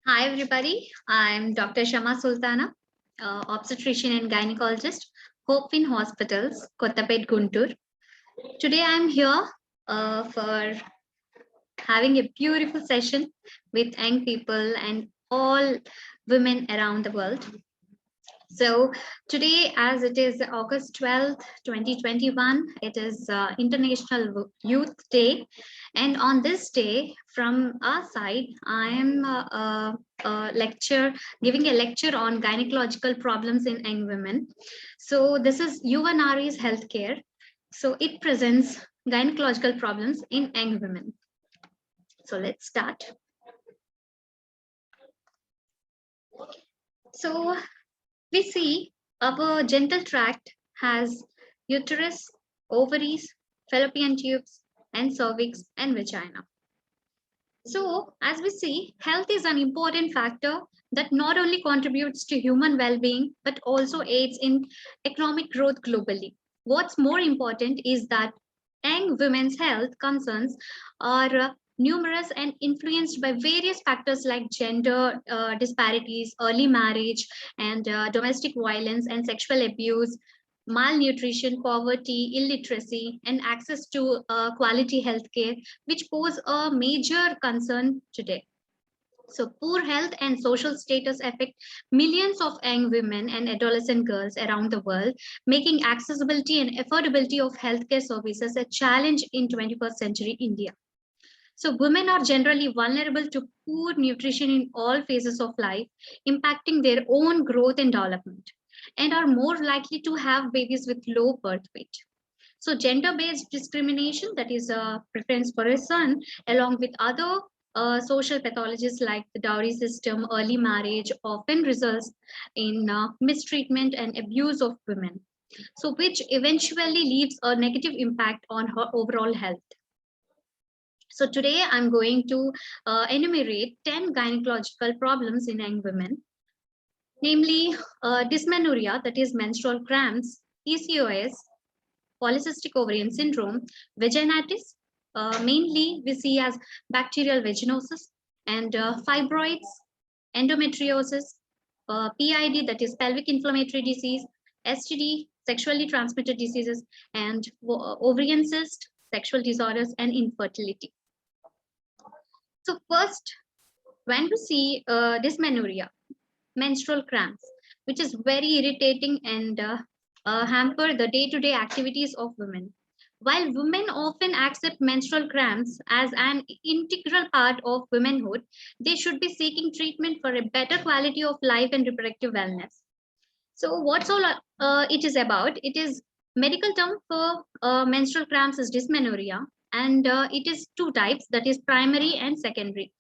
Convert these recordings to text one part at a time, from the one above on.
Hi, everybody. I'm Dr. Shama Sultana, obstetrician and gynecologist, Hopefin Hospitals, Kottapet, Guntur. Today, I'm here for having a beautiful session with young people and all women around the world. So today, as it is August 12th, 2021, it is International Youth Day. And on this day, from our side, I am giving a lecture on gynecological problems in young women. So this is UNRE's healthcare. So it presents gynecological problems in young women. So let's start. So we see our genital tract has uterus, ovaries, fallopian tubes, and cervix and vagina. So, as we see, health is an important factor that not only contributes to human well being but also aids in economic growth globally. What's more important is that young women's health concerns are numerous and influenced by various factors like gender disparities, early marriage, and domestic violence and sexual abuse, malnutrition, poverty, illiteracy, and access to quality healthcare, which pose a major concern today. So, poor health and social status affect millions of young women and adolescent girls around the world, making accessibility and affordability of healthcare services a challenge in 21st century India. So, women are generally vulnerable to poor nutrition in all phases of life, impacting their own growth and development, and are more likely to have babies with low birth weight. So, gender based discrimination, that is a preference for a son, along with other social pathologies like the dowry system, early marriage, often results in mistreatment and abuse of women. So, which eventually leaves a negative impact on her overall health. So today I'm going to enumerate 10 gynecological problems in young women, namely dysmenorrhea, that is menstrual cramps, PCOS, polycystic ovarian syndrome, vaginitis, mainly we see as bacterial vaginosis, and fibroids, endometriosis, PID, that is pelvic inflammatory disease, STD, sexually transmitted diseases, and ovarian cyst, sexual disorders, and infertility. So first, when we see dysmenorrhea, menstrual cramps, which is very irritating and hamper the day-to-day activities of women. While women often accept menstrual cramps as an integral part of womanhood, they should be seeking treatment for a better quality of life and reproductive wellness. So, what's all it is about? It is medical term for menstrual cramps is dysmenorrhea, and it is two types, that is primary and secondary.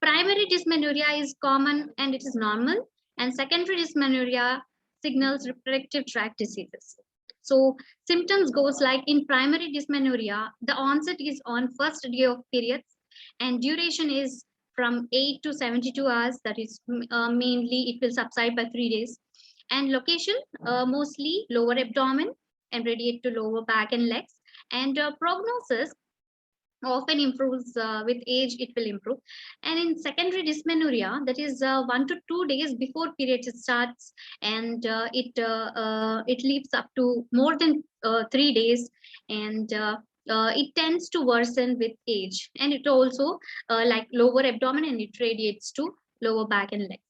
Primary dysmenorrhea is common and it is normal, and secondary dysmenorrhea signals reproductive tract diseases. So symptoms goes like in primary dysmenorrhea, the onset is on first day of periods, and duration is from 8 to 72 hours. That is mainly it will subside by 3 days, and location mostly lower abdomen and radiate to lower back and legs, and prognosis often improves with age, it will improve. And in secondary dysmenorrhea, that is 1 to 2 days before period starts, and it leaves up to more than 3 days, and it tends to worsen with age, and it also like lower abdomen, and it radiates to lower back and legs.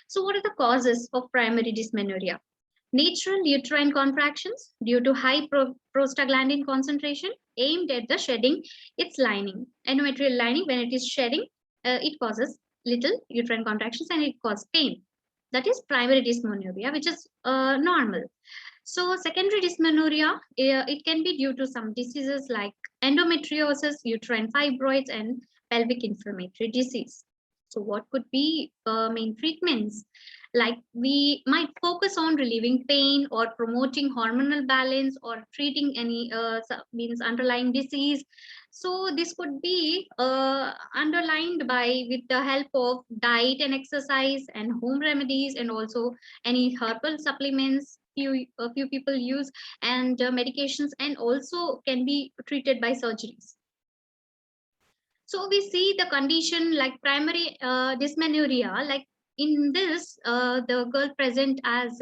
So what are the causes of primary dysmenorrhea? Natural uterine contractions due to high prostaglandin concentration aimed at the shedding its lining. Endometrial lining, when it is shedding, it causes little uterine contractions and it causes pain. That is primary dysmenorrhea, which is normal. So secondary dysmenorrhea, it can be due to some diseases like endometriosis, uterine fibroids, and pelvic inflammatory disease. So what could be main treatments? Like we might focus on relieving pain or promoting hormonal balance or treating any means underlying disease. So this could be underlined by with the help of diet and exercise and home remedies, and also any herbal supplements a few people use, and medications, and also can be treated by surgeries. So we see the condition like primary dysmenorrhea, like in this, the girl present as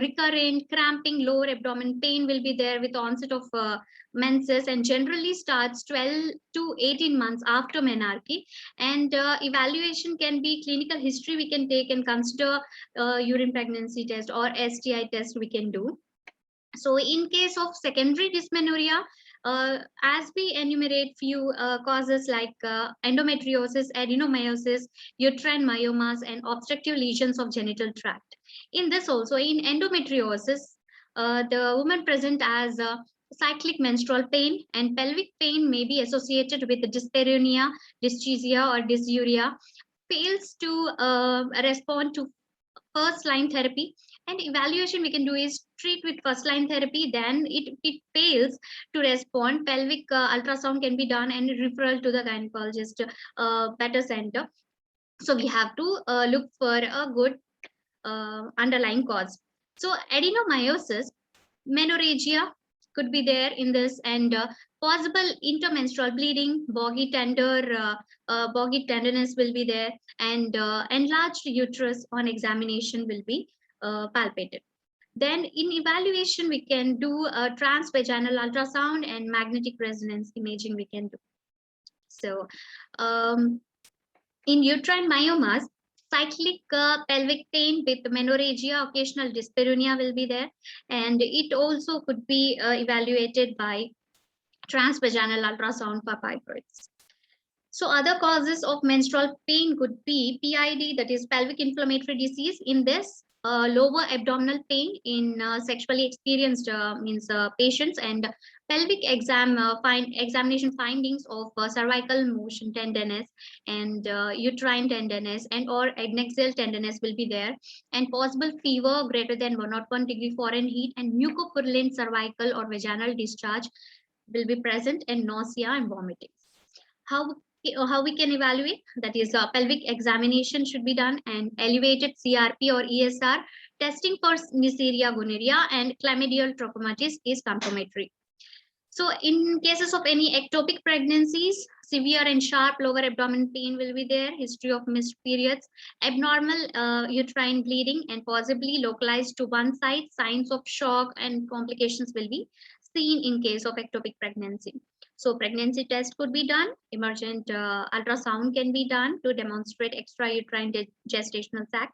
recurrent cramping lower abdomen pain will be there with onset of menses, and generally starts 12 to 18 months after menarche. And evaluation can be clinical history we can take and consider urine pregnancy test or STI test we can do. So in case of secondary dysmenorrhea, as we enumerate few causes like endometriosis, adenomyosis, uterine myomas, and obstructive lesions of genital tract. In this also, in endometriosis, the woman present as cyclic menstrual pain, and pelvic pain may be associated with dyspareunia, dysgeusia, or dysuria, fails to respond to first line therapy. And evaluation we can do is treat with first line therapy, then it fails to respond, pelvic ultrasound can be done and referral to the gynecologist better center. So we have to look for a good underlying cause. So adenomyosis, menorrhagia could be there in this, and possible intermenstrual bleeding, boggy tenderness will be there, and enlarged uterus on examination will be palpated. Then in evaluation, we can do a transvaginal ultrasound and magnetic resonance imaging we can do. So um, in uterine myomas, cyclic pelvic pain with menorrhagia, occasional dyspareunia will be there, and it also could be evaluated by transvaginal ultrasound for fibroids. So other causes of menstrual pain could be PID, that is pelvic inflammatory disease. In this, lower abdominal pain in sexually experienced patients, and pelvic examination findings of cervical motion tenderness, and uterine tenderness, and or adnexal tenderness will be there, and possible fever greater than 101 degree Fahrenheit, and mucopurulent cervical or vaginal discharge will be present, and nausea and vomiting. How we can evaluate, that is pelvic examination should be done, and elevated CRP or ESR testing for Neisseria gonorrhea and chlamydial trachomatis is confirmatory. So in cases of any ectopic pregnancies, severe and sharp lower abdomen pain will be there, history of missed periods, abnormal uterine bleeding, and possibly localized to one side, signs of shock and complications will be seen in case of ectopic pregnancy. So pregnancy test could be done, emergent ultrasound can be done to demonstrate extrauterine gestational sac,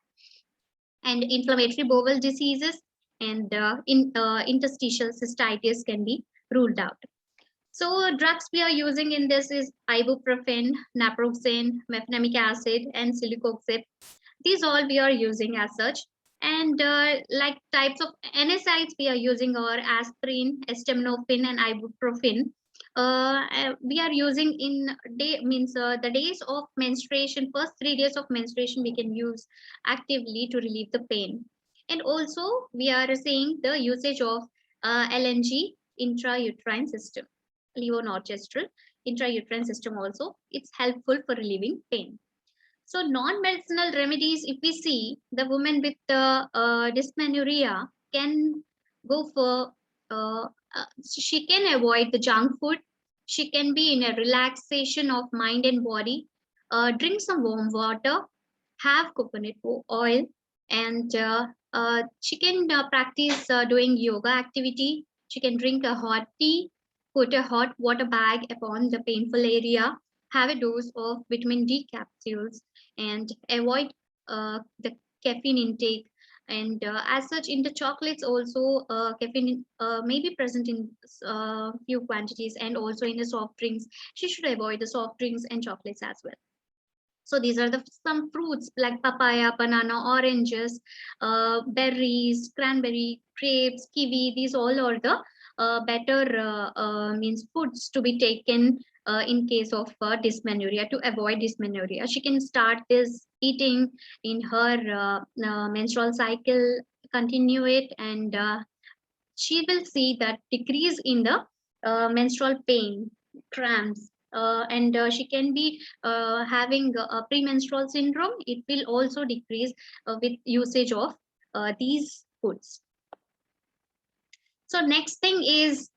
and inflammatory bowel diseases and interstitial cystitis can be ruled out. So drugs we are using in this is ibuprofen, naproxen, mefenamic acid, and celecoxib. These all we are using as such. And like types of NSAIDs we are using are aspirin, acetaminophen, and ibuprofen. We are using in the days of menstruation, first 3 days of menstruation we can use actively to relieve the pain. And also we are saying the usage of LNG, intrauterine system, levonorgestrel intrauterine system also, it's helpful for relieving pain. So non-medicinal remedies, if we see, the woman with dysmenorrhea can go for, she can avoid the junk food. She can be in a relaxation of mind and body, drink some warm water, have coconut oil, and she can practice doing yoga activity. She can drink a hot tea, put a hot water bag upon the painful area, have a dose of vitamin D capsules, and avoid the caffeine intake. And as such, in the chocolates also, caffeine may be present in few quantities, and also in the soft drinks. She should avoid the soft drinks and chocolates as well. So these are some fruits like papaya, banana, oranges, berries, cranberry, grapes, kiwi. These all are the better foods to be taken in case of dysmenorrhea, to avoid dysmenorrhea. She can start this eating in her menstrual cycle, continue it, and she will see that decrease in the menstrual pain, cramps, and she can be having a premenstrual syndrome. It will also decrease with usage of these foods. So next thing is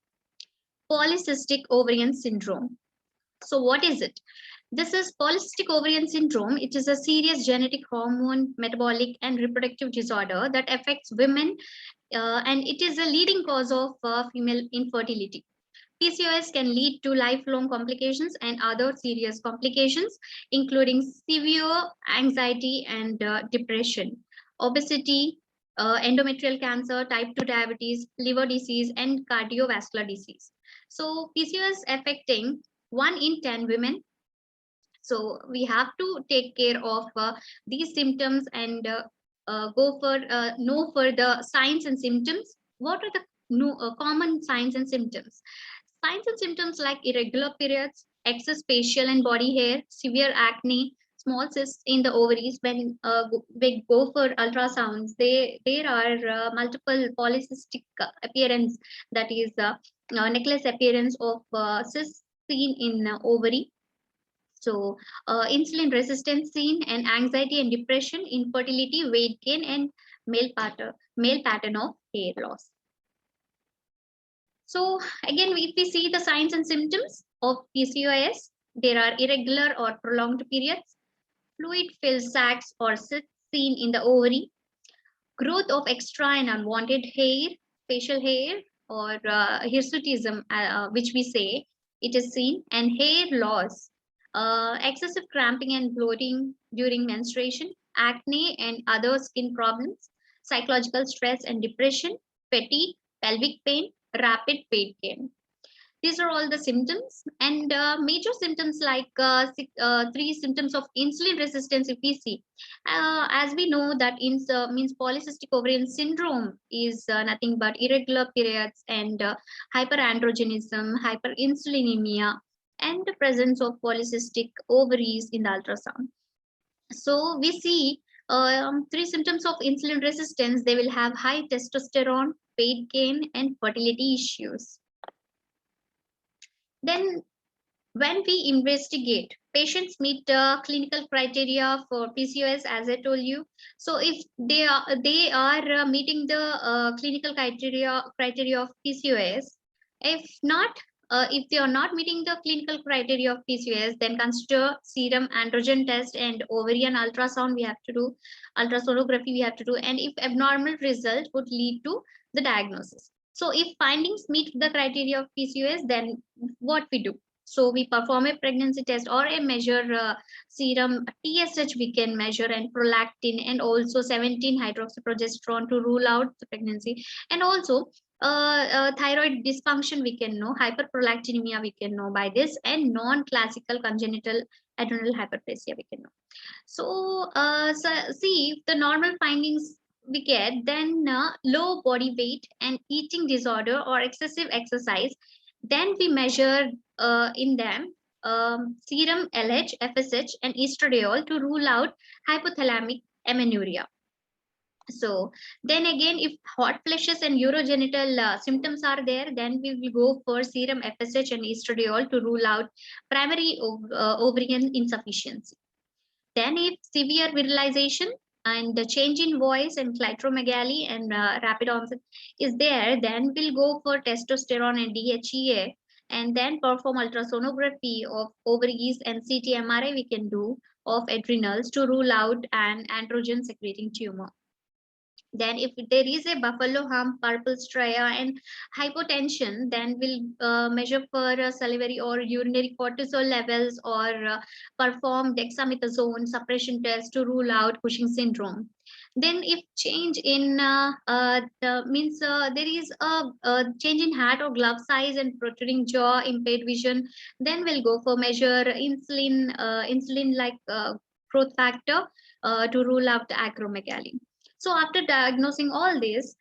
polycystic ovarian syndrome. So what is it? This is polycystic ovarian syndrome. It is a serious genetic hormone, metabolic, and reproductive disorder that affects women, and it is a leading cause of female infertility. PCOS can lead to lifelong complications and other serious complications, including severe anxiety and depression, obesity, endometrial cancer, type 2 diabetes, liver disease, and cardiovascular disease. So, PCOS affecting 1 in 10 women. So, we have to take care of these symptoms and go for know for the signs and symptoms. What are the common signs and symptoms? Signs and symptoms like irregular periods, excess facial and body hair, severe acne, small cysts in the ovaries. When we go for ultrasounds, there are multiple polycystic appearance, that is necklace appearance of cysts seen in ovary. So, insulin resistance seen, and anxiety and depression, infertility, weight gain, and male pattern of hair loss. So again, if we see the signs and symptoms of PCOS, there are irregular or prolonged periods, fluid-filled sacs or cysts seen in the ovary, growth of extra and unwanted hair, facial hair, or hirsutism, which we say it is seen, and hair loss, excessive cramping and bloating during menstruation, acne and other skin problems, psychological stress and depression, fatigue, pelvic pain, rapid weight gain. These are all the symptoms, and major symptoms like 3 symptoms of insulin resistance. If we see, as we know that means polycystic ovarian syndrome is nothing but irregular periods and hyperandrogenism, hyperinsulinemia, and the presence of polycystic ovaries in the ultrasound. So we see 3 symptoms of insulin resistance. They will have high testosterone, weight gain, and fertility issues. Then when we investigate, patients meet clinical criteria for PCOS, as I told you. So if they are meeting the clinical criteria of PCOS, if not, if they are not meeting the clinical criteria of PCOS, then consider serum androgen test and ovarian ultrasound. We have to do ultrasonography. We have to do, and if abnormal result would lead to the diagnosis. So if findings meet the criteria of PCOS, then what we do? So we perform a pregnancy test or a measure serum TSH we can measure, and prolactin, and also 17 hydroxyprogesterone to rule out the pregnancy, and also thyroid dysfunction we can know, hyperprolactinemia we can know by this, and non-classical congenital adrenal hyperplasia we can know. So, see if the normal findings we get, then low body weight and eating disorder or excessive exercise, then we measure in them serum LH, FSH, and estradiol to rule out hypothalamic amenorrhea. So then again, if hot flashes and urogenital symptoms are there, then we will go for serum FSH and estradiol to rule out primary ovarian insufficiency. Then if severe virilization and the change in voice and clitoromegaly and rapid onset is there, then we'll go for testosterone and DHEA, and then perform ultrasonography of ovaries, and CT MRI we can do of adrenals to rule out an androgen secreting tumor. Then if there is a buffalo hump, purple stria, and hypotension, then we'll measure for salivary or urinary cortisol levels, or perform dexamethasone suppression test to rule out Cushing syndrome. Then if change in there is a change in hat or glove size and protruding jaw, impaired vision, then we'll go for measure insulin like growth factor to rule out the acromegaly. So after diagnosing all this,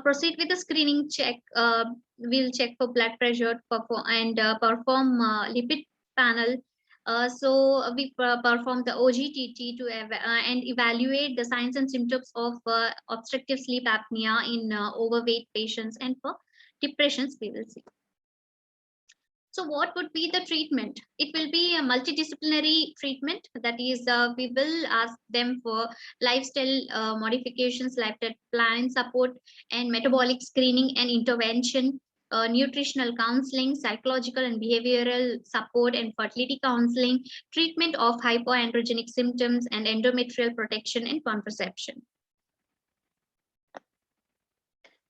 proceed with the screening check. We'll check for blood pressure, perform lipid panel. So we perform the OGTT to and evaluate the signs and symptoms of obstructive sleep apnea in overweight patients, and for depressions we will see. So what would be the treatment? It will be a multidisciplinary treatment. That is, we will ask them for lifestyle modifications, lifestyle planning support, and metabolic screening and intervention. nutritional counseling, psychological and behavioral support and fertility counseling, treatment of hypoandrogenic symptoms, and endometrial protection and contraception.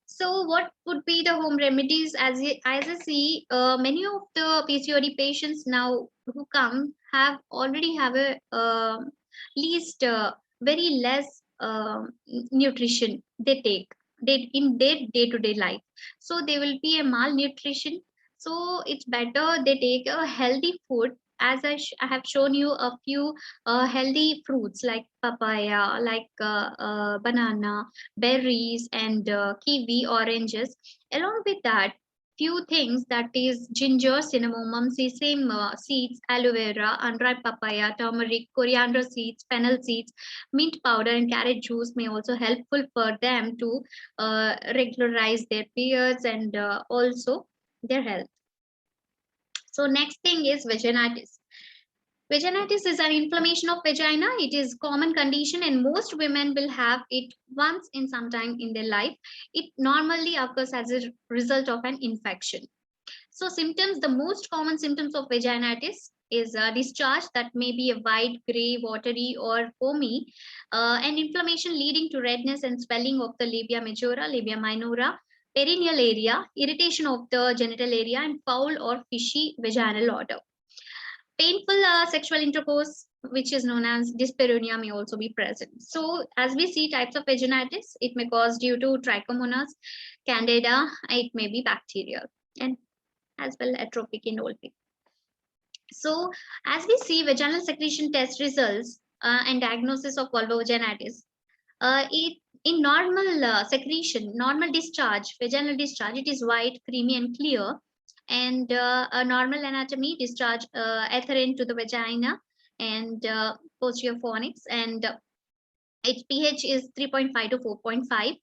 So what would be the home remedies? As I see, many of the PCOD patients now who come have already have a least very less nutrition they take in their day-to-day life. So there will be a malnutrition. So it's better they take a healthy food. As I have shown you a few healthy fruits like papaya, like banana, berries, and kiwi, oranges. Along with that, few things, that is ginger, cinnamon, sesame seeds, aloe vera, unripe papaya, turmeric, coriander seeds, fennel seeds, mint powder, and carrot juice may also helpful for them to regularize their periods and also their health. So next thing is vaginitis. Vaginitis is an inflammation of vagina. It is common condition and most women will have it once in some time in their life. It normally occurs as a result of an infection. So symptoms, the most common symptoms of vaginitis is discharge that may be a white, gray, watery or foamy, and inflammation leading to redness and swelling of the labia majora, labia minora, perineal area, irritation of the genital area, and foul or fishy vaginal odor. Painful sexual intercourse, which is known as dyspareunia, may also be present. So, as we see types of vaginitis, it may cause due to trichomonas, candida, it may be bacterial, and as well atrophic in old people. So, as we see vaginal secretion test results and diagnosis of vulvovaginitis, it in normal secretion, normal discharge, vaginal discharge, it is white, creamy, and clear. And a normal anatomy, discharge adherent to the vagina and posterior fornix, and its pH is 3.5 to 4.5.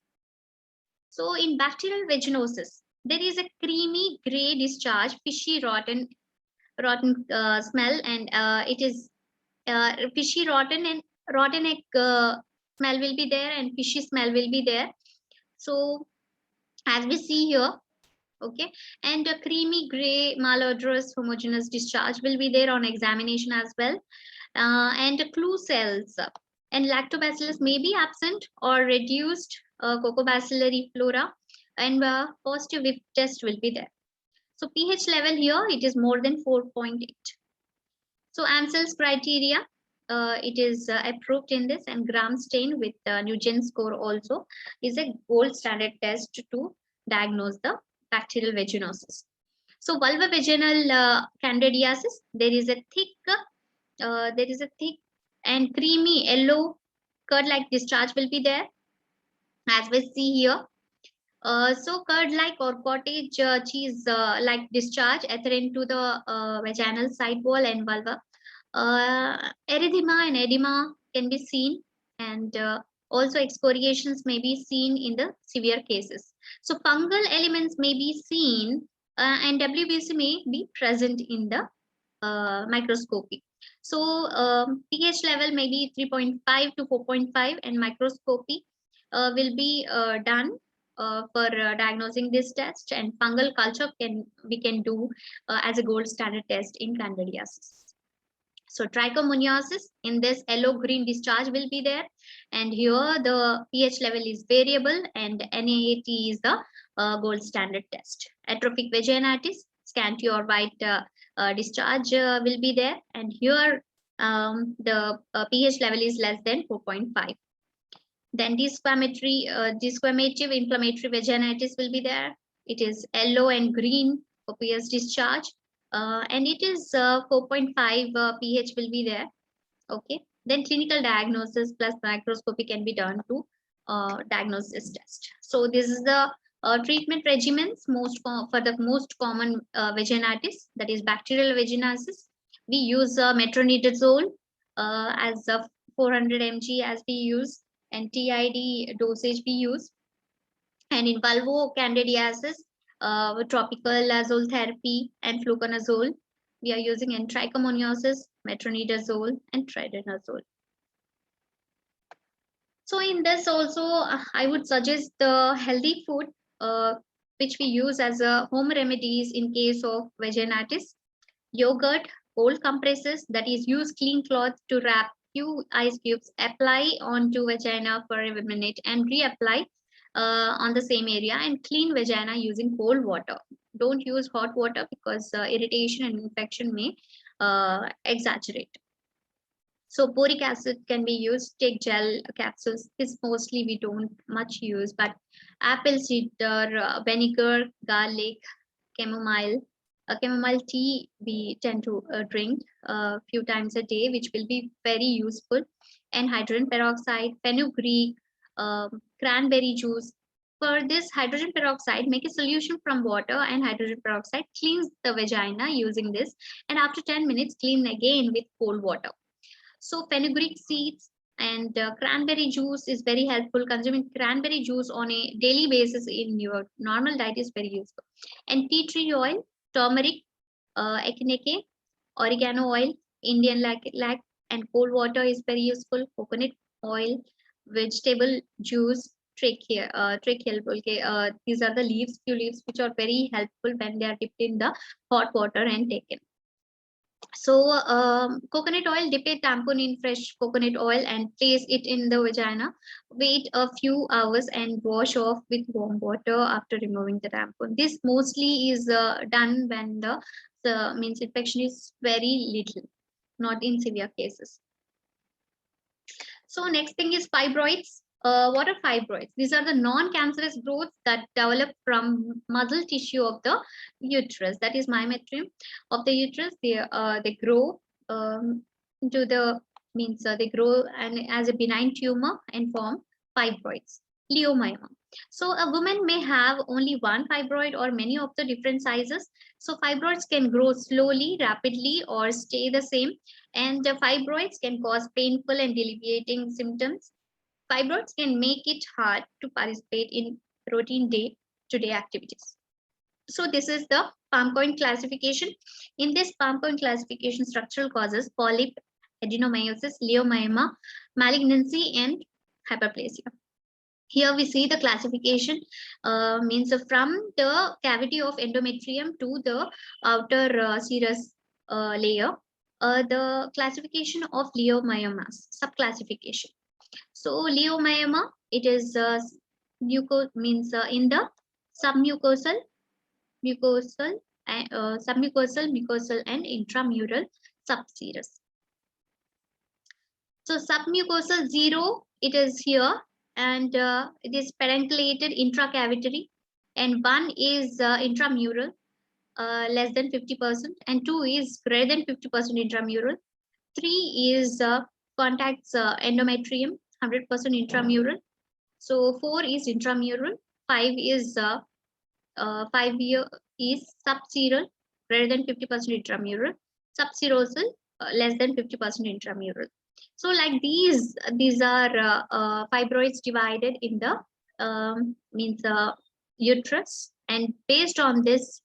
So in bacterial vaginosis, there is a creamy gray discharge, fishy, rotten smell, and it is fishy, rotten, and rotten egg smell will be there, and fishy smell will be there. So as we see here, okay, and a creamy gray malodorous homogeneous discharge will be there on examination as well, and clue cells and lactobacillus may be absent or reduced cocobacillary flora, and positive whiff test will be there. So pH level here, it is more than 4.8. So Amsel's criteria, it is approved in this, and gram stain with Nugent score also is a gold standard test to diagnose the bacterial vaginosis. So vulvovaginal candidiasis, there is a thick and creamy yellow curd-like discharge will be there, as we see here. So curd-like or cottage cheese-like discharge adherent to the vaginal side wall and vulva. Erythema and edema can be seen, and also excoriations may be seen in the severe cases. So fungal elements may be seen, and WBC may be present in the microscopy. So pH level may be 3.5 to 4.5, and microscopy will be done for diagnosing this test, and fungal culture we can do as a gold standard test in candidiasis. So trichomoniasis, in this yellow green discharge will be there, and here the pH level is variable, and NaAT is the gold standard test. Atrophic vaginitis, scanty or white discharge will be there, and here the pH level is less than 4.5. Then desquamative inflammatory vaginitis will be there. It is yellow and green copious discharge, and it is 4.5 pH will be there. Okay. Then clinical diagnosis plus microscopy can be done to diagnose this test. So this is the treatment regimens for the most common vaginitis, that is bacterial vaginosis. We use metronidazole as 400 mg as we use, and TID dosage we use. And in vulvocandidiasis, topical azole therapy and fluconazole we are using, in trichomoniasis, metronidazole and tridonazole. So in this also, I would suggest the healthy food which we use as a home remedies in case of vaginitis. Yogurt, cold compresses, that is, use clean cloth to wrap few ice cubes, apply onto vagina for a minute and reapply on the same area, and clean vagina using cold water. Don't use hot water because irritation and infection may exaggerate. So boric acid can be used. Take gel capsules. This mostly we don't much use, but apple cider vinegar, garlic, chamomile. Chamomile tea we tend to drink a few times a day, which will be very useful. And hydrogen peroxide, fenugreek, cranberry juice. For this hydrogen peroxide, make a solution from water and hydrogen peroxide. Cleanse the vagina using this, and after 10 minutes, clean again with cold water. So fenugreek seeds and cranberry juice is very helpful. Consuming cranberry juice on a daily basis in your normal diet is very useful. And tea tree oil, turmeric, echinacea, oregano oil, Indian lac, and cold water is very useful. Coconut oil, vegetable juice, trachea. Okay, these are the leaves, few leaves which are very helpful when they are dipped in the hot water and taken. So coconut oil, dip a tampon in fresh coconut oil and place it in the vagina. Wait a few hours and wash off with warm water after removing the tampon. This mostly is done when the means infection is very little, not in severe cases. So next thing is fibroids. What are fibroids? These are the non-cancerous growths that develop from muscle tissue of the uterus. That is myometrium of the uterus. They grow into the means they grow and as a benign tumor and form fibroids. Leiomyoma. So a woman may have only one fibroid or many of the different sizes. So fibroids can grow slowly, rapidly, or stay the same. And the fibroids can cause painful and debilitating symptoms. Fibroids can make it hard to participate in routine day-to-day activities. So this is the PALM-COIN classification. In this PALM-COIN classification, structural causes: polyp, adenomyosis, leiomyoma, malignancy, and hyperplasia. Here we see the classification means from the cavity of endometrium to the outer serous layer. The classification of leiomyomas, subclassification. So leiomyoma, it is means in the submucosal, mucosal, and intramural subserous. So submucosal 0, it is here, and it is pedunculated intracavitary, and 1 is intramural, less than 50%, and 2 is greater than 50% intramural. 3 is contacts endometrium, 100% intramural. So 4 is intramural. 5 is 5 year is subseral, greater than 50% intramural. Subserosal, less than 50% intramural. So like these are fibroids divided in the means uterus, and based on this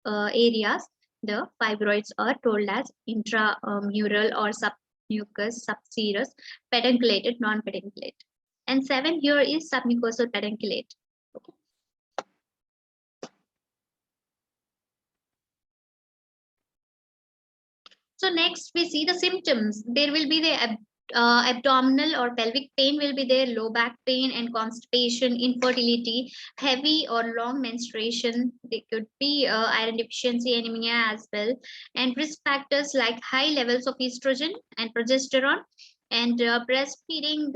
areas, the fibroids are told as intramural or submucous, subserous, pedunculated, non-pedunculated. And 7 here is submucosal pedunculate. So next we see the symptoms. There will be the abdominal or pelvic pain will be there, low back pain and constipation, infertility, heavy or long menstruation. There could be iron deficiency, anemia as well, and risk factors like high levels of estrogen and progesterone, and breastfeeding.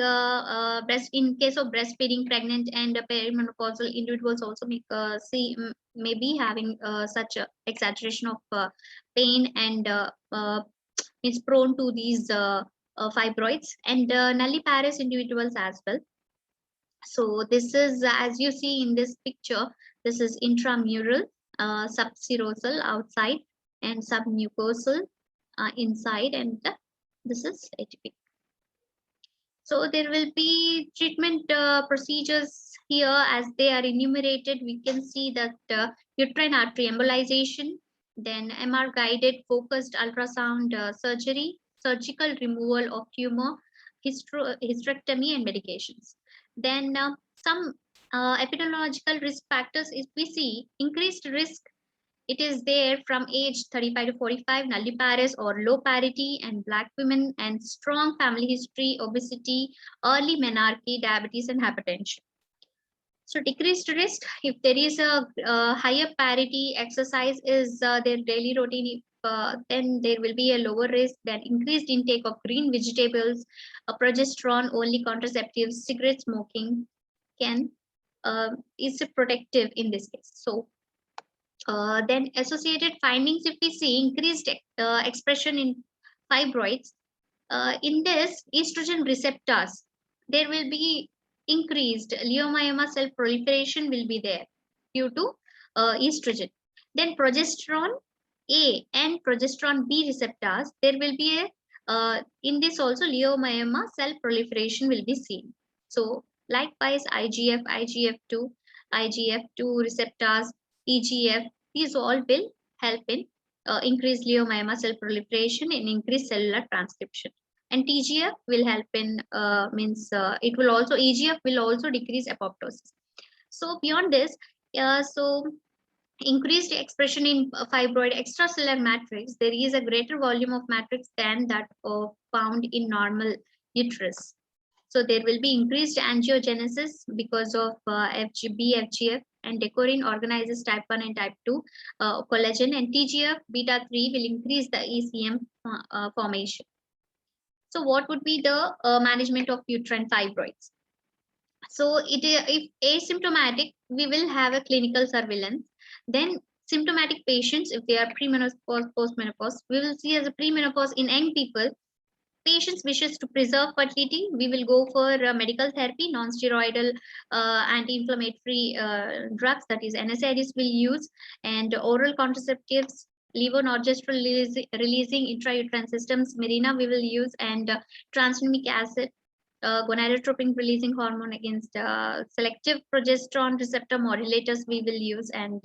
Breast in case of breastfeeding, pregnant and perimenopausal individuals also may be having such a exaggeration of pain and is prone to these fibroids, and nulliparous individuals as well. So this is, as you see in this picture, this is intramural, subserosal outside, and submucosal inside, and this is atypical. So there will be treatment procedures here as they are enumerated. We can see that uterine artery embolization, then MR guided focused ultrasound surgery, surgical removal of tumor, hysterectomy, and medications. Then some Epidemiological risk factors, if we see increased risk, it is there from age 35 to 45, nulliparous or low parity, and black women, and strong family history, obesity, early menarche, diabetes, and hypertension. So decreased risk, if there is a higher parity, exercise is their daily routine, then there will be a lower risk. Then increased intake of green vegetables, progesterone only contraceptives, cigarette smoking can is protective in this case. So then associated findings, if we see increased expression in fibroids, in this estrogen receptors, there will be increased leiomyoma cell proliferation will be there due to estrogen. Then progesterone A and progesterone B receptors, there will be a in this also leiomyoma cell proliferation will be seen. So likewise IGF, IGF2, IGF2 receptors, TGF, these all will help in increase leiomyoma cell proliferation and increase cellular transcription. And TGF will help in it will also EGF will also decrease apoptosis. So beyond this, so increased expression in fibroid extracellular matrix, there is a greater volume of matrix than that of found in normal uterus. So there will be increased angiogenesis because of FGB, FGF, and decorin organizes type 1 and type 2 collagen, and TGF beta 3 will increase the ECM formation. So what would be the management of uterine fibroids? So if asymptomatic, we will have a clinical surveillance. Then symptomatic patients, if they are premenopause, postmenopause, we will see as a premenopause in young people. Patients wishes to preserve fertility, we will go for medical therapy, non-steroidal anti-inflammatory drugs, that is NSAIDs will use, and oral contraceptives, levonorgestrel releasing intrauterine systems, Mirena we will use, and tranexamic acid, gonadotropin releasing hormone against selective progesterone receptor modulators we will use, and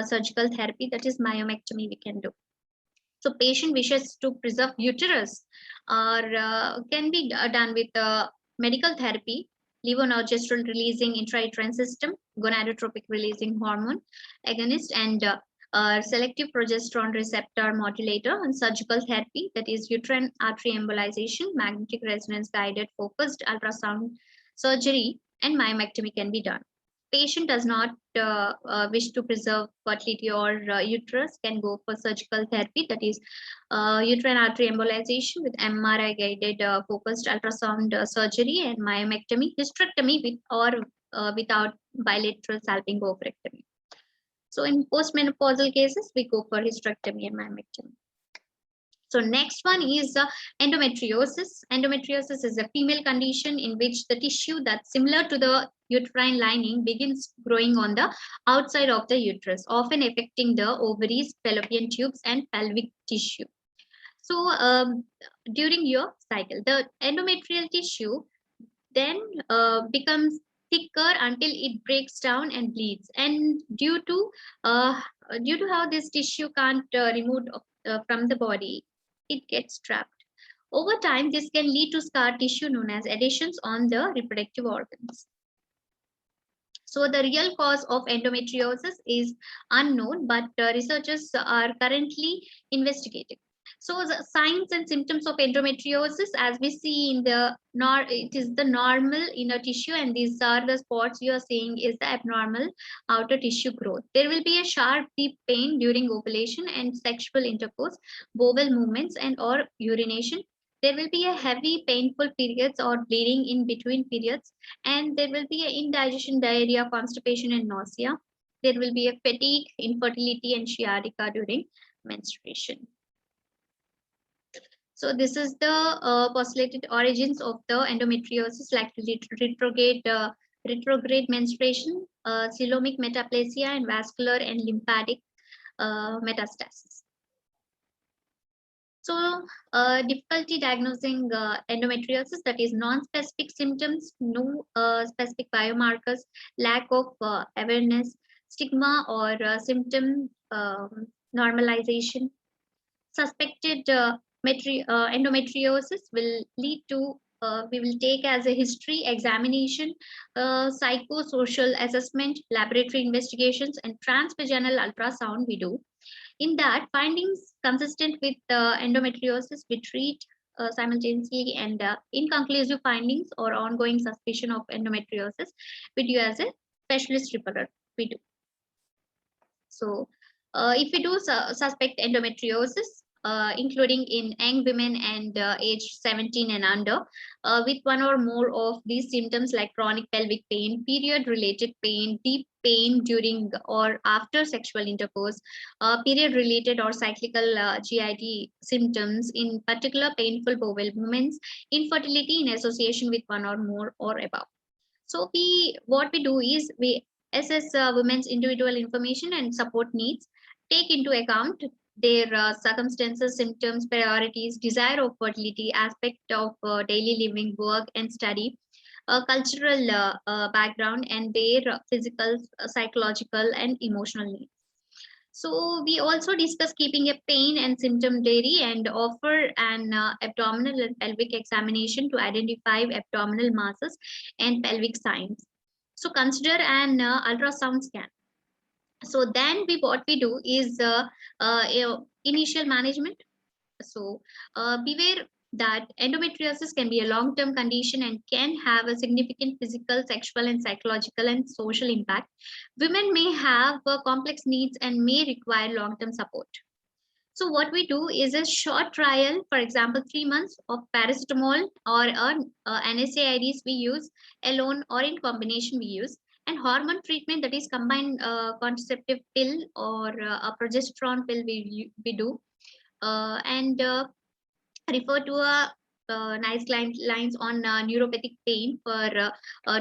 surgical therapy, that is myomectomy we can do. So patient wishes to preserve uterus or can be done with medical therapy, levonorgestrel releasing intrauterine system, gonadotropic releasing hormone agonist, and selective progesterone receptor modulator, and surgical therapy, that is uterine artery embolization, magnetic resonance guided focused ultrasound surgery, and myomectomy can be done. Patient does not wish to preserve fertility or uterus, can go for surgical therapy, that is uterine artery embolization with MRI guided focused ultrasound surgery, and myomectomy, hysterectomy with or without bilateral salpingo-oophorectomy. So in postmenopausal cases, we go for hysterectomy and myomectomy. So next one is endometriosis. Endometriosis is a female condition in which the tissue that's similar to the uterine lining begins growing on the outside of the uterus, often affecting the ovaries, fallopian tubes, and pelvic tissue. So during your cycle, the endometrial tissue then becomes thicker until it breaks down and bleeds. And due to how this tissue can't remove from the body, it gets trapped. Over time, this can lead to scar tissue known as adhesions on the reproductive organs. So the real cause of endometriosis is unknown, but researchers are currently investigating. So the signs and symptoms of endometriosis, as we see in the it is the normal inner tissue, and these are the spots you are seeing is the abnormal outer tissue growth. There will be a sharp, deep pain during ovulation and sexual intercourse, bowel movements, and or urination. There will be a heavy, painful periods or bleeding in between periods, and there will be a indigestion, diarrhea, constipation, and nausea. There will be a fatigue, infertility, and sciatica during menstruation. So this is the postulated origins of the endometriosis, like retrograde menstruation, coelomic metaplasia, and vascular and lymphatic metastasis. So difficulty diagnosing endometriosis, that is non-specific symptoms, no specific biomarkers, lack of awareness, stigma or symptom normalization. Suspected endometriosis will lead to we will take as a history examination, psychosocial assessment, laboratory investigations, and transvaginal ultrasound we do. In that, findings consistent with endometriosis, we treat simultaneously, and inconclusive findings or ongoing suspicion of endometriosis, we do as a specialist referral. We do. So, if we do suspect endometriosis, including in young women and age 17 and under, with one or more of these symptoms like chronic pelvic pain, period-related pain, deep pain during or after sexual intercourse, period-related or cyclical GID symptoms, in particular painful bowel movements, infertility in association with one or more or above. So what we do is we assess women's individual information and support needs, take into account their circumstances, symptoms, priorities, desire of fertility, aspect of daily living, work and study, cultural background, and their physical, psychological, and emotional needs. So we also discuss keeping a pain and symptom diary and offer an abdominal and pelvic examination to identify abdominal masses and pelvic signs. So consider an ultrasound scan. So then what we do is initial management. So beware that endometriosis can be a long-term condition and can have a significant physical, sexual, and psychological and social impact. Women may have complex needs and may require long-term support. So what we do is a short trial, for example, 3 months of paracetamol or NSAIDs we use alone or in combination we use, and hormone treatment, that is combined contraceptive pill or a progesterone pill we do, and refer to a nice lines on neuropathic pain for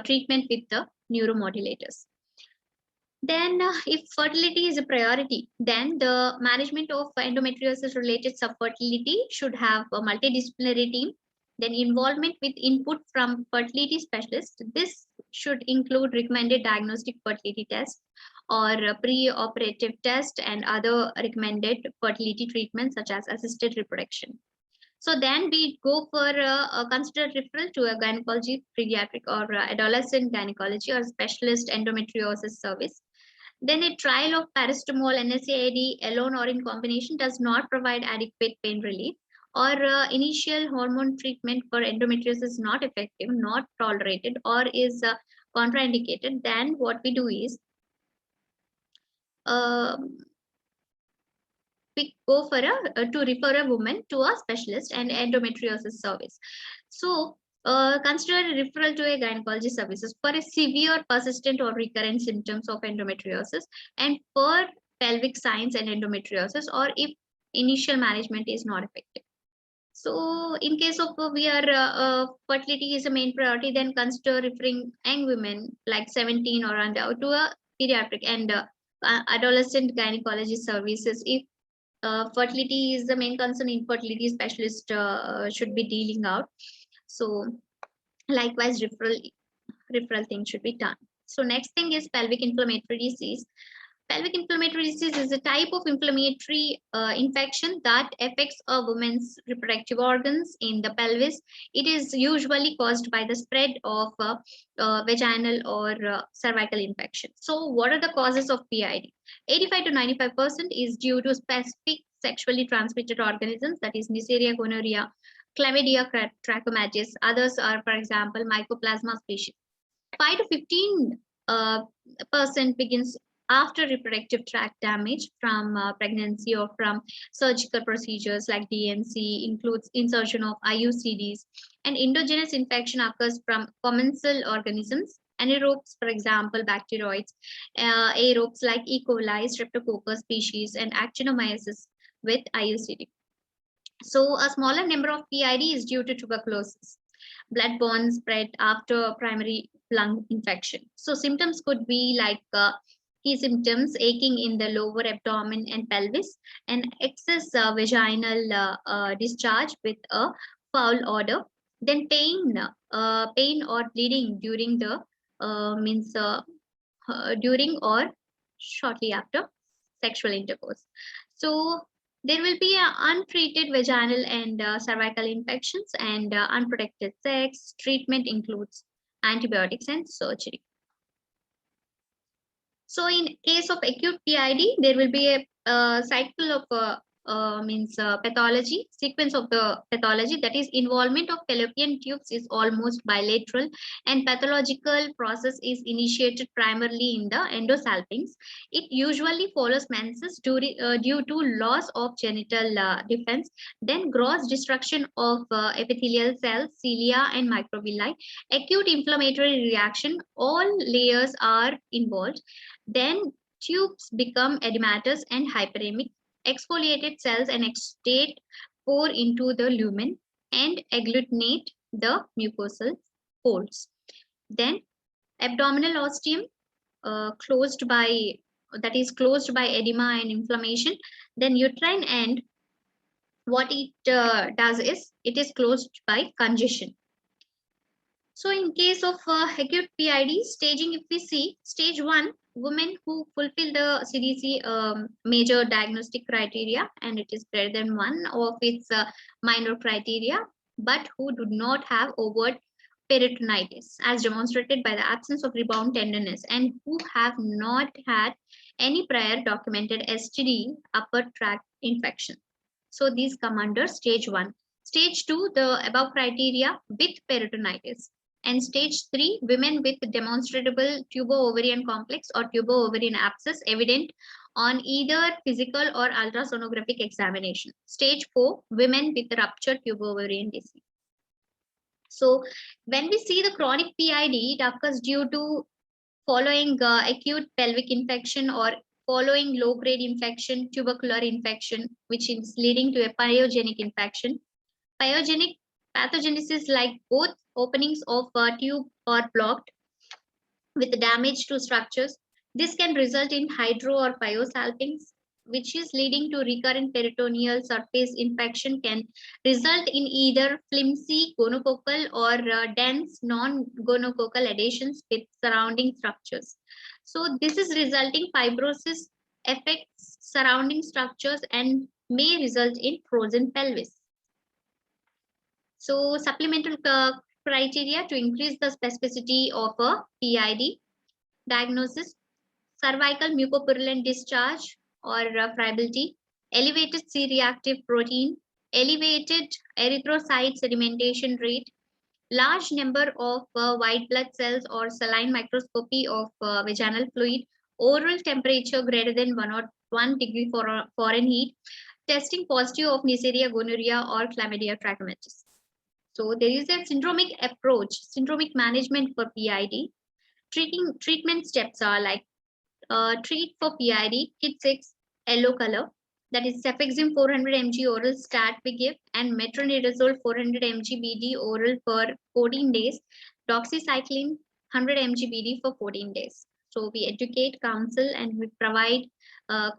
treatment with the neuromodulators. Then, if fertility is a priority, then the management of endometriosis related subfertility should have a multidisciplinary team. Then, involvement with input from fertility specialists. This should include recommended diagnostic fertility tests or pre-operative test and other recommended fertility treatments such as assisted reproduction. So then we go for a considered referral to a gynecology, pediatric or adolescent gynecology or specialist endometriosis service. Then a trial of paracetamol, NSAID alone or in combination does not provide adequate pain relief, or initial hormone treatment for endometriosis is not effective, not tolerated, or is contraindicated. Then what we do is we go for to refer a woman to a specialist and endometriosis service. So consider a referral to a gynecology services for a severe, persistent, or recurrent symptoms of endometriosis, and for pelvic signs and endometriosis, or if initial management is not effective. So, in case of we are fertility is a main priority, then consider referring young women like 17 or under to a pediatric and adolescent gynecology services. If fertility is the main concern, infertility specialist should be dealing out. So likewise, referral thing should be done. So next thing is pelvic inflammatory disease. Pelvic inflammatory disease is a type of inflammatory infection that affects a woman's reproductive organs in the pelvis. It is usually caused by the spread of vaginal or cervical infection. So what are the causes of PID? 85 to 95% is due to specific sexually transmitted organisms, that is Neisseria gonorrhea, Chlamydia trachomatis. Others are, for example, Mycoplasma species. 5 to 15% begins after reproductive tract damage from pregnancy or from surgical procedures like DNC, includes insertion of IUCDs, and endogenous infection occurs from commensal organisms, anaerobes, for example, bacteroids, aerobes like E. coli, Streptococcus species, and actinomyces with IUCD. So a smaller number of PID is due to tuberculosis, bloodborne spread after primary lung infection. So symptoms could be like key symptoms: aching in the lower abdomen and pelvis, and excess vaginal discharge with a foul odor. Then pain or bleeding during the during or shortly after sexual intercourse. So There will be untreated vaginal and cervical infections and unprotected sex. Treatment includes antibiotics and surgery. So in case of acute PID, there will be a cycle of pathology, sequence of the pathology, that is involvement of fallopian tubes is almost bilateral, and pathological process is initiated primarily in the endosalpinx. It usually follows menses due to loss of genital defense, then gross destruction of epithelial cells, cilia and microvilli, acute inflammatory reaction, all layers are involved. Then tubes become edematous and hyperemic. Exfoliated cells and exudate pour into the lumen and agglutinate the mucosal folds. Then abdominal ostium closed by closed by edema and inflammation. Then uterine end, what it does is it is closed by congestion. So in case of acute PID staging, if we see stage 1, women who fulfill the CDC major diagnostic criteria and it is greater than one of its minor criteria, but who do not have overt peritonitis as demonstrated by the absence of rebound tenderness and who have not had any prior documented STD upper tract infection. So these come under stage 1. Stage 2, the above criteria with peritonitis. And stage 3, women with demonstrable tubo-ovarian complex or tubo-ovarian abscess evident on either physical or ultrasonographic examination. Stage 4, women with ruptured tubo-ovarian disease. So when we see the chronic PID, it occurs due to following acute pelvic infection or following low-grade infection, tubercular infection, which is leading to a pyogenic infection. Pyogenic pathogenesis like both openings of tube are blocked with damage to structures. This can result in hydro or pyosalpinx, which is leading to recurrent peritoneal surface infection, can result in either flimsy gonococcal or dense non-gonococcal adhesions with surrounding structures. So this is resulting fibrosis affects surrounding structures and may result in frozen pelvis. So supplemental criteria to increase the specificity of a PID diagnosis: cervical mucopurulent discharge or friability, elevated C-reactive protein, elevated erythrocyte sedimentation rate, large number of white blood cells or saline microscopy of vaginal fluid, oral temperature greater than 1 degree Fahrenheit, testing positive of Neisseria gonorrhea or Chlamydia trachomatis. So there is a syndromic approach, syndromic management for PID. Treatment steps are like treat for PID, kit 6, yellow color, that is cefixime 400 mg oral stat we give, and metronidazole 400 mg BD oral for 14 days, doxycycline 100 mg BD for 14 days. So we educate, counsel, and we provide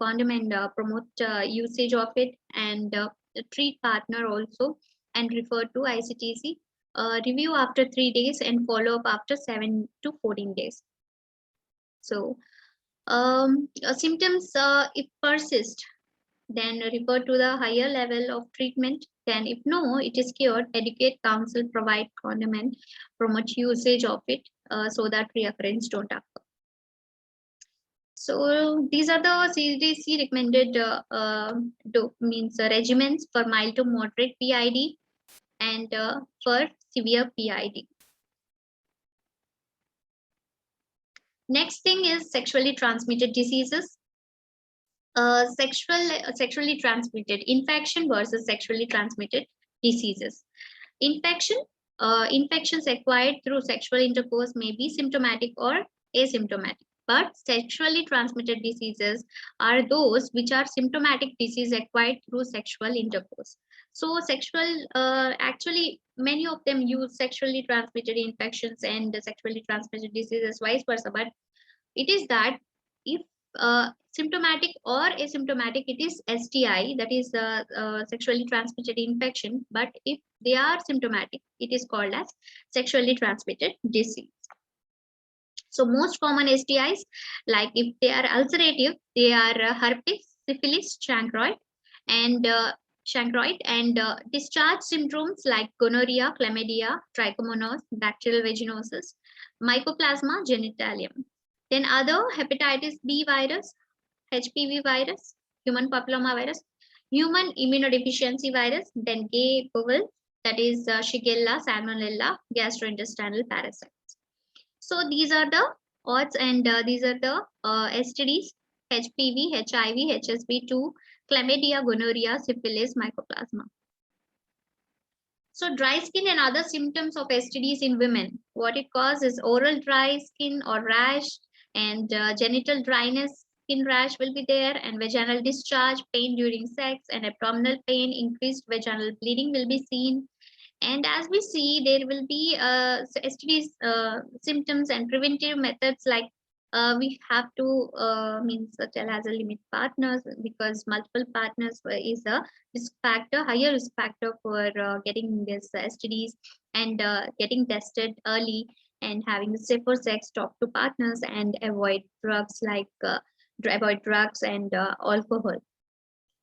condom and promote usage of it, and treat partner also, and refer to ICTC. Review after 3 days and follow up after 7 to 14 days. So symptoms, if persist, then refer to the higher level of treatment. Then if no, it is cured, educate, counsel, provide condom and promote usage of it so that reoccurrence don't occur. So these are the CDC recommended regimens for mild to moderate PID and for severe PID. Next thing is sexually transmitted diseases. Sexually transmitted infection versus sexually transmitted diseases. Infections acquired through sexual intercourse may be symptomatic or asymptomatic, but sexually transmitted diseases are those which are symptomatic disease acquired through sexual intercourse. So actually many of them use sexually transmitted infections and sexually transmitted diseases vice versa, but it is that if symptomatic or asymptomatic, it is STI, that is sexually transmitted infection, but if they are symptomatic, it is called as sexually transmitted disease. So most common STIs, like if they are ulcerative, they are herpes, syphilis, chancroid, and chancroid, and discharge syndromes like gonorrhea, chlamydia, trichomonas, bacterial vaginosis, mycoplasma genitalium. Then other hepatitis B virus, HPV virus, human papilloma virus, human immunodeficiency virus, then gay bovil, that is Shigella, Salmonella, gastrointestinal parasites. So these are the odds, and these are the STDs: HPV, HIV, HSV2, chlamydia, gonorrhea, syphilis, mycoplasma. So dry skin and other symptoms of STDs in women. What it causes: oral dry skin or rash, and genital dryness, skin rash will be there, and vaginal discharge, pain during sex, and abdominal pain, increased vaginal bleeding will be seen. And as we see, there will be STDs symptoms and preventive methods, like we have to means tell as a limit partners, because multiple partners is a risk factor, higher risk factor for getting this STDs, and getting tested early, and having safer sex, talk to partners, and avoid drugs like avoid drugs and alcohol.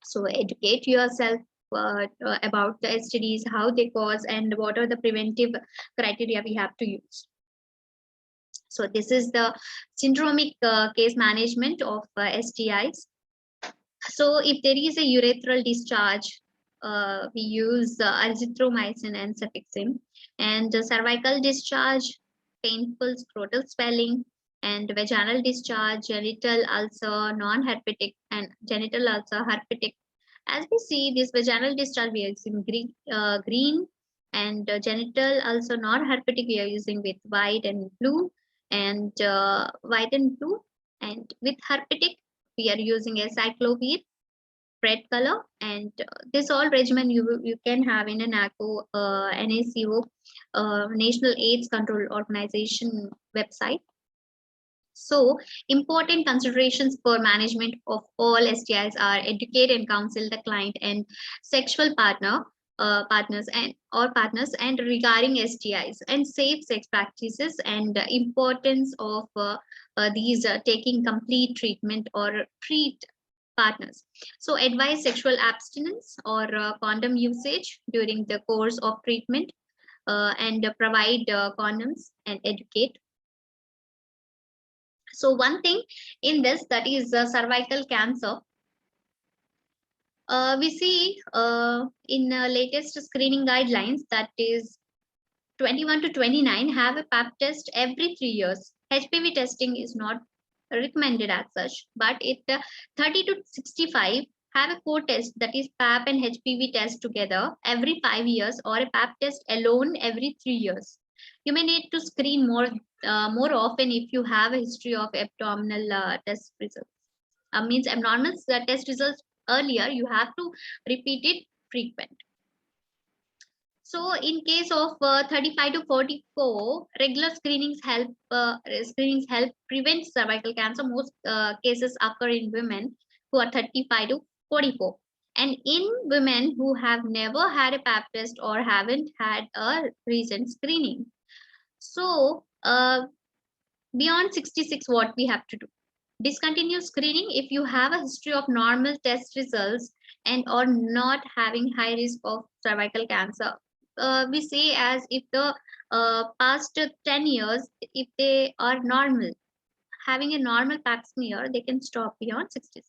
So educate yourself about the STDs, how they cause, and what are the preventive criteria we have to use. So this is the syndromic case management of STIs. So if there is a urethral discharge, we use azithromycin and cefixime, and cervical discharge, painful scrotal swelling, and vaginal discharge, genital ulcer, non-herpetic, and genital ulcer, herpetic. As we see, this vaginal discharge we are using green, and genital ulcer, non-herpetic, we are using with white and blue, and white and blue, and with herpetic we are using a cyclovir red color. And this all regimen you can have in a NACO, NACO, National AIDS Control Organization website. So important considerations for management of all STIs are: educate and counsel the client and sexual partners and regarding STIs, and safe sex practices, and importance of these taking complete treatment or treat partners. So advise sexual abstinence or condom usage during the course of treatment, and provide condoms and educate. So one thing in this, that is cervical cancer. We see in latest screening guidelines, that is 21 to 29, have a pap test every 3 years. HPV testing is not recommended as such, but it 30 to 65 have a co-test, that is pap and HPV test together every 5 years, or a pap test alone every 3 years. You may need to screen more often if you have a history of abdominal test results. Means abnormal test results earlier, you have to repeat it frequent. So in case of 35 to 44, regular screenings help prevent cervical cancer. Most cases occur in women who are 35 to 44, and in women who have never had a pap test or haven't had a recent screening. So beyond 66, what we have to do: discontinue screening if you have a history of normal test results and or not having high risk of cervical cancer. We say, as if the past 10 years, if they are normal, having a normal pap smear, they can stop beyond 66.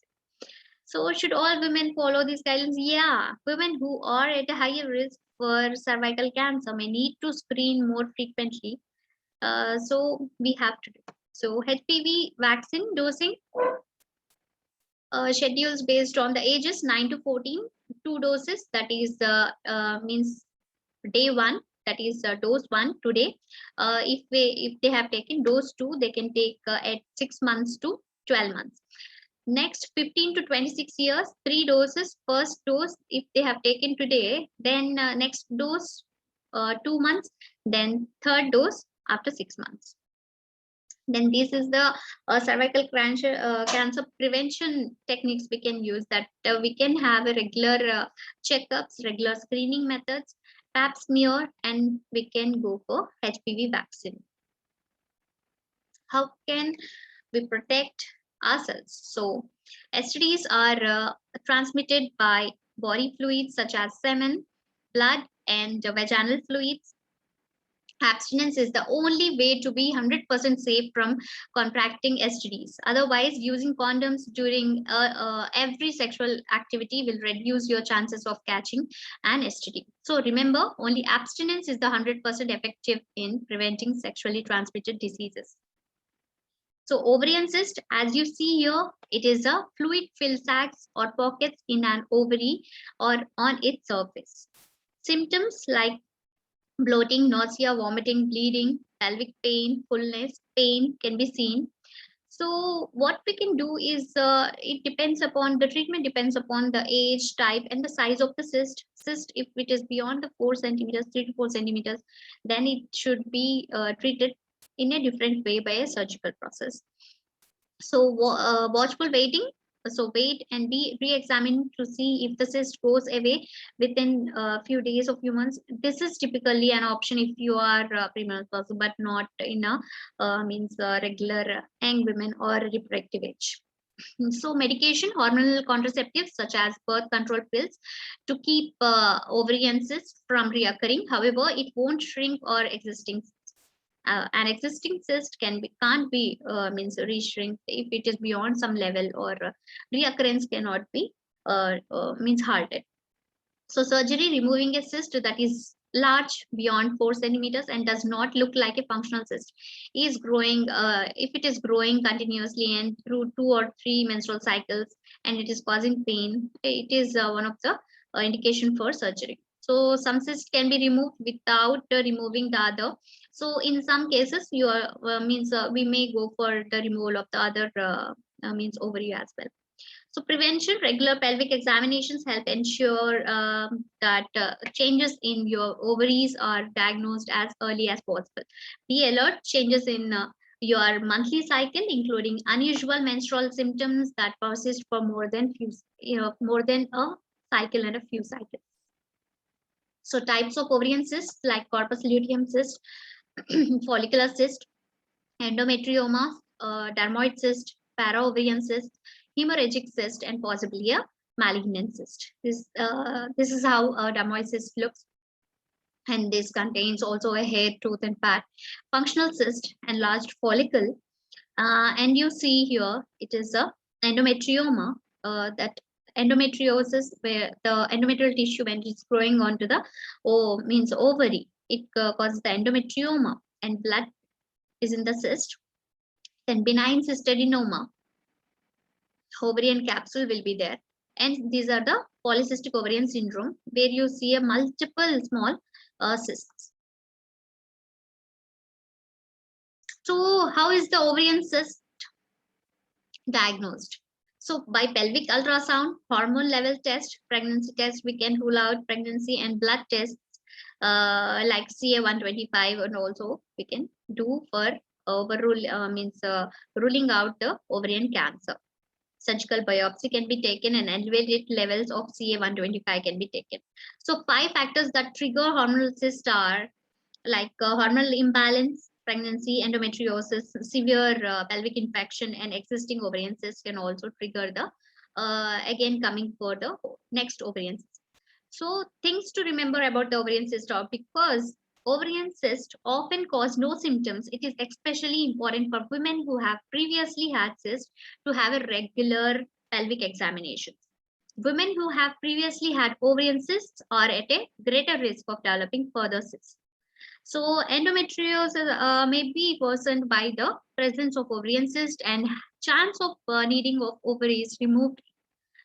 So should all women follow these guidelines? Yeah, women who are at a higher risk for cervical cancer may need to screen more frequently. So we have to do. So HPV vaccine dosing schedules based on the ages 9 to 14, 2 doses, that is means day 1, that is dose 1 today. If they have taken dose 2, they can take at 6 months to 12 months. Next 15 to 26 years, 3 doses. First dose if they have taken today, then next dose 2 months, then third dose after 6 months. Then this is the cervical cancer prevention techniques we can use, that we can have a regular checkups, regular screening methods, pap smear, and we can go for HPV vaccine. How can we protect ourselves? So STDs are transmitted by body fluids such as semen, blood, and vaginal fluids. Abstinence is the only way to be 100% safe from contracting STDs. Otherwise, using condoms during every sexual activity will reduce your chances of catching an STD. So remember, only abstinence is the 100% effective in preventing sexually transmitted diseases. So ovarian cyst, as you see here, it is a fluid-filled sacs or pockets in an ovary or on its surface. Symptoms like bloating, nausea, vomiting, bleeding, pelvic pain, fullness, pain can be seen. So what we can do is it depends upon the treatment depends upon the age, type, and the size of the cyst. Cyst, if it is beyond the 4 centimeters, 3 to 4 centimeters, then it should be treated in a different way by a surgical process. So watchful waiting. So wait and be re-examined to see if the cyst goes away within a few days or few months. This is typically an option if you are premenopausal, but not in a regular young women or reproductive age. So medication, hormonal contraceptives such as birth control pills to keep ovarian cysts from reoccurring. However, it won't shrink or existing an existing cyst can't be reshrink if it is beyond some level, or reoccurrence cannot be halted. So surgery removing a cyst that is large beyond 4 centimeters and does not look like a functional cyst is growing. If it is growing continuously and through 2 or 3 menstrual cycles and it is causing pain, it is one of the indication for surgery. So some cysts can be removed without removing the other. So in some cases, you are we may go for the removal of the other ovary as well. So prevention, regular pelvic examinations help ensure that changes in your ovaries are diagnosed as early as possible. Be alert, changes in your monthly cycle, including unusual menstrual symptoms that persist for more than a cycle and a few cycles. So types of ovarian cysts like corpus luteum cyst, follicular cyst, endometrioma, dermoid cyst, paraovarian cyst, hemorrhagic cyst, and possibly a malignant cyst. This is how a dermoid cyst looks. And this contains also a hair, tooth, and fat. Functional cyst, enlarged follicle. And you see here, it is a endometrioma, that endometriosis, where the endometrial tissue, when it's growing onto the ovary, it causes the endometrioma, and blood is in the cyst. Then benign cystadenoma, ovarian capsule will be there. And these are the polycystic ovarian syndrome, where you see a multiple small cysts. So how is the ovarian cyst diagnosed? So by pelvic ultrasound, hormone level test, pregnancy test, we can rule out pregnancy, and blood tests like CA-125, and also we can do for ruling out the ovarian cancer. Surgical biopsy can be taken, and elevated levels of CA-125 can be taken. So 5 factors that trigger hormonal cyst are like hormonal imbalance, pregnancy, endometriosis, severe pelvic infection, and existing ovarian cyst can also trigger the again coming for the next ovarian cyst. So things to remember about the ovarian cyst are, because ovarian cyst often cause no symptoms, it is especially important for women who have previously had cyst to have a regular pelvic examination. Women who have previously had ovarian cysts are at a greater risk of developing further cysts. So endometriosis may be worsened by the presence of ovarian cyst, and chance of needing of ovaries removed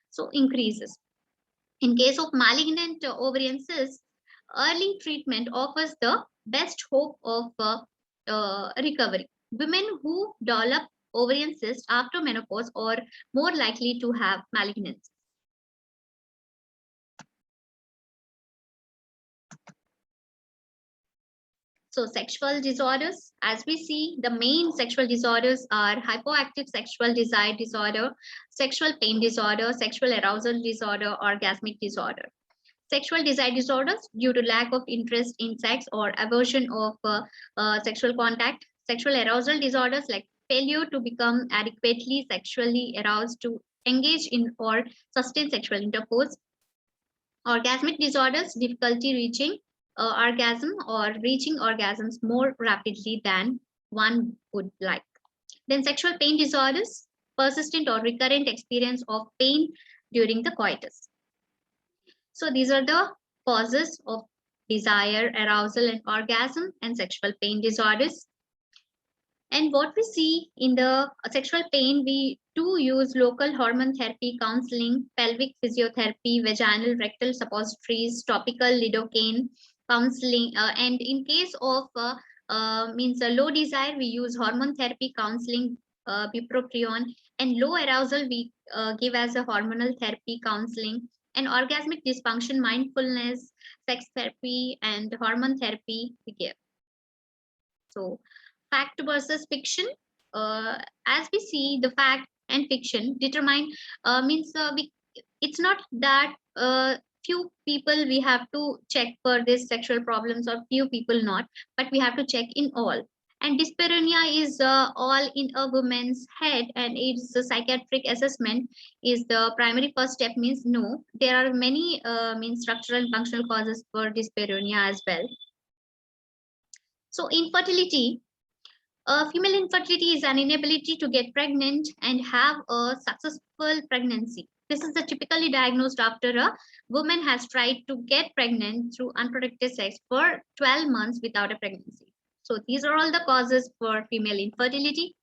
so increases. In case of malignant ovarian cyst, early treatment offers the best hope of recovery. Women who develop ovarian cyst after menopause are more likely to have malignancy. So sexual disorders, as we see, the main sexual disorders are hypoactive sexual desire disorder, sexual pain disorder, sexual arousal disorder, orgasmic disorder. Sexual desire disorders due to lack of interest in sex or aversion of sexual contact. Sexual arousal disorders like failure to become adequately sexually aroused to engage in or sustain sexual intercourse. Orgasmic disorders, difficulty reaching orgasm or reaching orgasms more rapidly than one would like. Then sexual pain disorders, persistent or recurrent experience of pain during the coitus. So these are the causes of desire, arousal, and orgasm and sexual pain disorders. And what we see in the sexual pain, we do use local hormone therapy, counseling, pelvic physiotherapy, vaginal rectal suppositories, topical lidocaine counseling. And in case of means a low desire, we use hormone therapy, counseling, bupropion, and low arousal we give as a hormonal therapy, counseling, and orgasmic dysfunction, mindfulness, sex therapy, and hormone therapy we give. So fact versus fiction. As we see, the fact and fiction determine means it's not that few people we have to check for this sexual problems or few people not, but we have to check in all. And dyspareunia is all in a woman's head, and it's a psychiatric assessment is the primary first step. Means no, there are many means structural and functional causes for dyspareunia as well. So infertility. Female infertility is an inability to get pregnant and have a successful pregnancy. This is typically diagnosed after a woman has tried to get pregnant through unprotected sex for 12 months without a pregnancy. So these are all the causes for female infertility.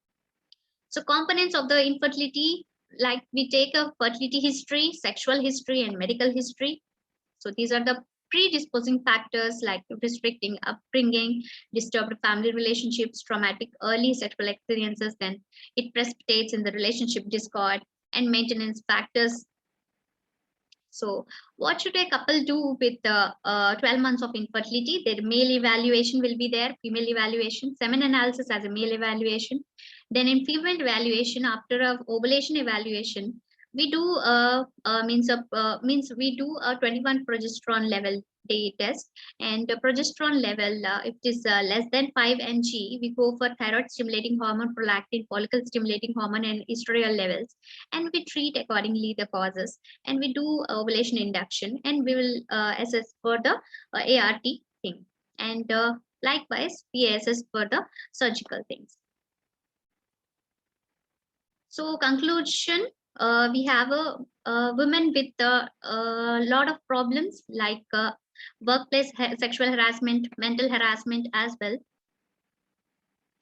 So components of the infertility, like we take a fertility history, sexual history, and medical history. So these are the predisposing factors like restricting upbringing, disturbed family relationships, traumatic early sexual experiences, then it precipitates in the relationship discord and maintenance factors. So what should a couple do with the 12 months of infertility? Their male evaluation will be there, female evaluation, semen analysis as a male evaluation. Then in female evaluation, after a ovulation evaluation, we do means we do a 21 progesterone level day test, and the progesterone level, if it is less than 5 ng, we go for thyroid stimulating hormone, prolactin, follicle stimulating hormone, and estriol levels, and we treat accordingly the causes, and we do ovulation induction, and we will assess for the ART thing, and likewise we assess for the surgical things. So conclusion, we have a women with a lot of problems like workplace sexual harassment, mental harassment as well,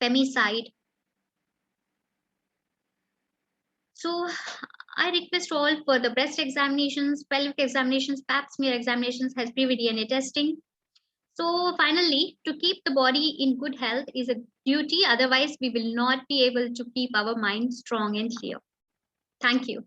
femicide. So I request all for the breast examinations, pelvic examinations, pap smear examinations, HPV DNA testing. So finally, to keep the body in good health is a duty. Otherwise, we will not be able to keep our mind strong and clear. Thank you.